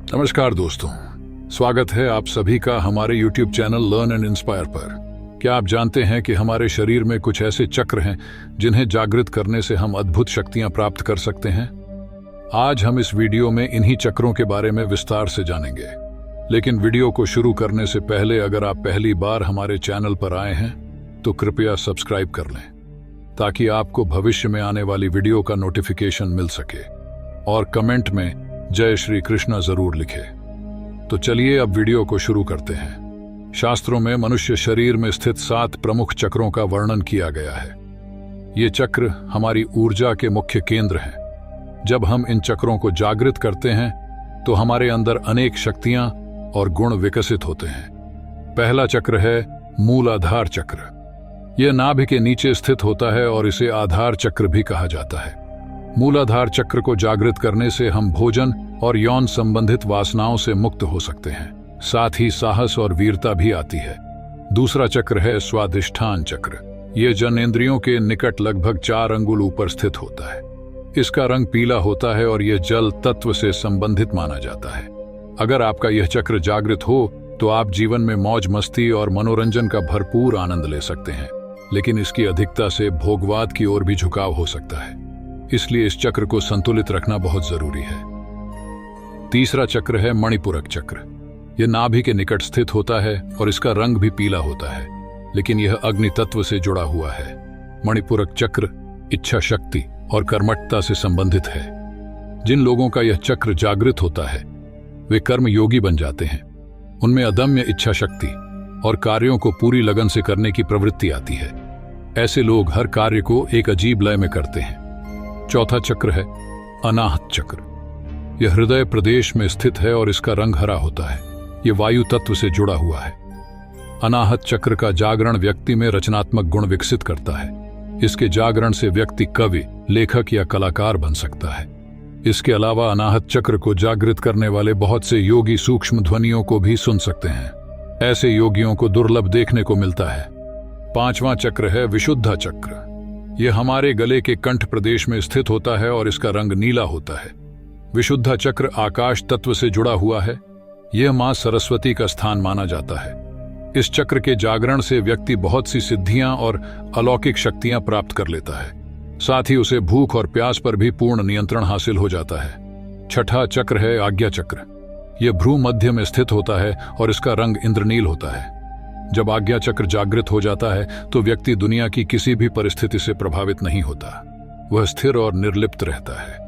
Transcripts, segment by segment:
नमस्कार दोस्तों, स्वागत है आप सभी का हमारे YouTube channel learn and inspire पर। क्या आप जानते हैं कि हमारे शरीर में कुछ ऐसे चक्र हैं जिन्हें जागृत करने से हम अद्भुत शक्तियां प्राप्त कर सकते हैं। आज हम इस वीडियो में इन्हीं चक्रों के बारे में विस्तार से जानेंगे। लेकिन वीडियो को शुरू करने से पहले अगर आप पहली बार हमारे चैनल पर आए हैं तो कृपया सब्सक्राइब कर लें ताकि आपको भविष्य में आने वाली वीडियो का नोटिफिकेशन मिल सके, और कमेंट में जय श्री कृष्णा जरूर लिखे। तो चलिए अब वीडियो को शुरू करते हैं। शास्त्रों में मनुष्य शरीर में स्थित 7 प्रमुख चक्रों का वर्णन किया गया है। ये चक्र हमारी ऊर्जा के मुख्य केंद्र हैं। जब हम इन चक्रों को जागृत करते हैं तो हमारे अंदर अनेक शक्तियां और गुण विकसित होते हैं। पहला चक्र है मूलाधार चक्र। यह नाभि के नीचे स्थित होता है और इसे आधार चक्र भी कहा जाता है। मूलाधार चक्र को जागृत करने से हम भोजन और यौन संबंधित वासनाओं से मुक्त हो सकते हैं। साथ ही साहस और वीरता भी आती है। दूसरा चक्र है स्वादिष्ठान चक्र। यह जनेंद्रियों के निकट लगभग 4 अंगुल ऊपर स्थित होता है। इसका रंग पीला होता है और यह जल तत्व से संबंधित माना जाता है। अगर आपका यह चक्र जागृत हो तो आप जीवन में मौज मस्ती और मनोरंजन का भरपूर आनंद ले सकते हैं, लेकिन इसकी अधिकता से भोगवाद की ओर भी झुकाव हो सकता है। इसलिए इस चक्र को संतुलित रखना बहुत जरूरी है। तीसरा चक्र है मणिपुरक चक्र। यह नाभि के निकट स्थित होता है और इसका रंग भी पीला होता है, लेकिन यह अग्नि तत्व से जुड़ा हुआ है। मणिपुरक चक्र इच्छा शक्ति और कर्मठता से संबंधित है। जिन लोगों का यह चक्र जागृत होता है वे कर्म योगी बन जाते हैं। उनमें अदम्य इच्छा शक्ति और कार्यों को पूरी लगन से करने की प्रवृत्ति आती है। ऐसे लोग हर कार्य को एक अजीब लय में करते हैं। चौथा चक्र है अनाहत चक्र। यह हृदय प्रदेश में स्थित है और इसका रंग हरा होता है। यह वायु तत्व से जुड़ा हुआ है। अनाहत चक्र का जागरण व्यक्ति में रचनात्मक गुण विकसित करता है। इसके जागरण से व्यक्ति कवि, लेखक या कलाकार बन सकता है। इसके अलावा अनाहत चक्र को जागृत करने वाले बहुत से योगी सूक्ष्म ध्वनियों को भी सुन सकते हैं। ऐसे योगियों को दुर्लभ देखने को मिलता है। पांचवां चक्र है विशुद्धा चक्र। यह हमारे गले के कंठ प्रदेश में स्थित होता है और इसका रंग नीला होता है। विशुद्धा चक्र आकाश तत्व से जुड़ा हुआ है। यह मां सरस्वती का स्थान माना जाता है। इस चक्र के जागरण से व्यक्ति बहुत सी सिद्धियां और अलौकिक शक्तियां प्राप्त कर लेता है। साथ ही उसे भूख और प्यास पर भी पूर्ण नियंत्रण हासिल हो जाता है। छठा चक्र है आज्ञा चक्र। यह भ्रू मध्य में स्थित होता है और इसका रंग इंद्रनील होता है। जब आज्ञा चक्र जागृत हो जाता है तो व्यक्ति दुनिया की किसी भी परिस्थिति से प्रभावित नहीं होता। वह स्थिर और निर्लिप्त रहता है।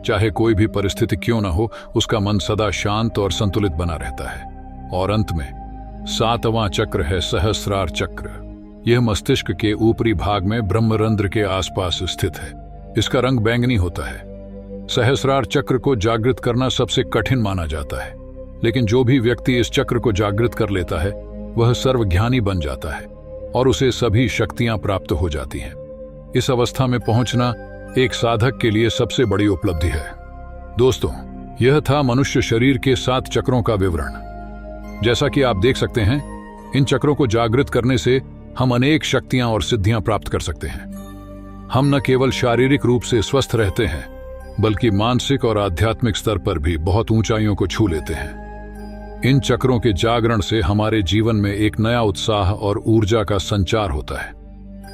चाहे कोई भी परिस्थिति क्यों न हो, उसका मन सदा शांत और संतुलित बना रहता है। और अंत में 7वां चक्र है सहस्रार चक्र। यह मस्तिष्क के ऊपरी भाग में ब्रह्मरंध्र के आसपास स्थित है। इसका रंग बैंगनी होता है। सहस्रार चक्र को जागृत करना सबसे कठिन माना जाता है, लेकिन जो भी व्यक्ति इस चक्र को जागृत कर लेता है वह सर्वज्ञानी बन जाता है और उसे सभी शक्तियां प्राप्त हो जाती हैं। इस अवस्था में पहुंचना एक साधक के लिए सबसे बड़ी उपलब्धि है। दोस्तों, यह था मनुष्य शरीर के 7 चक्रों का विवरण। जैसा कि आप देख सकते हैं, इन चक्रों को जागृत करने से हम अनेक शक्तियां और सिद्धियां प्राप्त कर सकते हैं। हम न केवल शारीरिक रूप से स्वस्थ रहते हैं, बल्कि मानसिक और आध्यात्मिक स्तर पर भी बहुत ऊंचाइयों को छू लेते हैं। इन चक्रों के जागरण से हमारे जीवन में एक नया उत्साह और ऊर्जा का संचार होता है।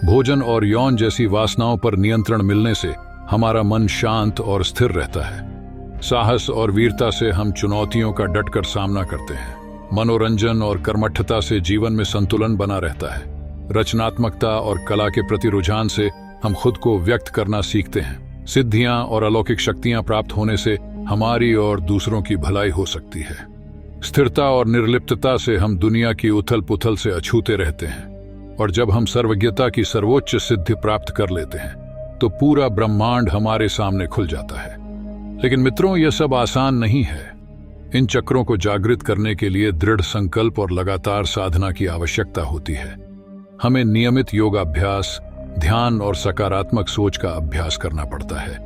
भोजन और यौन जैसी वासनाओं पर नियंत्रण मिलने से हमारा मन शांत और स्थिर रहता है। साहस और वीरता से हम चुनौतियों का डटकर सामना करते हैं। मनोरंजन और कर्मठता से जीवन में संतुलन बना रहता है। रचनात्मकता और कला के प्रति रुझान से हम खुद को व्यक्त करना सीखते हैं। सिद्धियां और अलौकिक शक्तियां प्राप्त होने से हमारी और दूसरों की भलाई हो सकती है। स्थिरता और निर्लिप्तता से हम दुनिया की उथल पुथल से अछूते रहते हैं, और जब हम सर्वज्ञता की सर्वोच्च सिद्धि प्राप्त कर लेते हैं तो पूरा ब्रह्मांड हमारे सामने खुल जाता है। लेकिन मित्रों, यह सब आसान नहीं है। इन चक्रों को जागृत करने के लिए दृढ़ संकल्प और लगातार साधना की आवश्यकता होती है। हमें नियमित योगाभ्यास, ध्यान और सकारात्मक सोच का अभ्यास करना पड़ता है।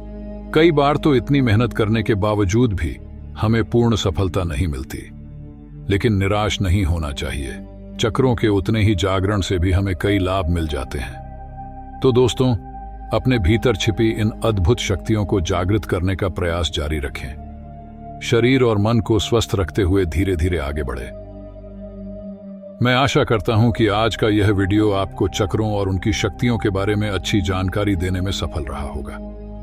कई बार तो इतनी मेहनत करने के बावजूद भी हमें पूर्ण सफलता नहीं मिलती, लेकिन निराश नहीं होना चाहिए। चक्रों के उतने ही जागरण से भी हमें कई लाभ मिल जाते हैं। तो दोस्तों, अपने भीतर छिपी इन अद्भुत शक्तियों को जागृत करने का प्रयास जारी रखें। शरीर और मन को स्वस्थ रखते हुए धीरे धीरे आगे बढ़े। मैं आशा करता हूं कि आज का यह वीडियो आपको चक्रों और उनकी शक्तियों के बारे में अच्छी जानकारी देने में सफल रहा होगा।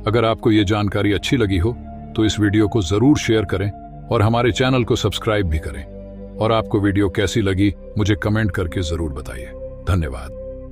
अगर आपको यह जानकारी अच्छी लगी हो तो इस वीडियो को जरूर शेयर करें और हमारे चैनल को सब्सक्राइब भी करें। और आपको वीडियो कैसी लगी मुझे कमेंट करके जरूर बताइए। धन्यवाद।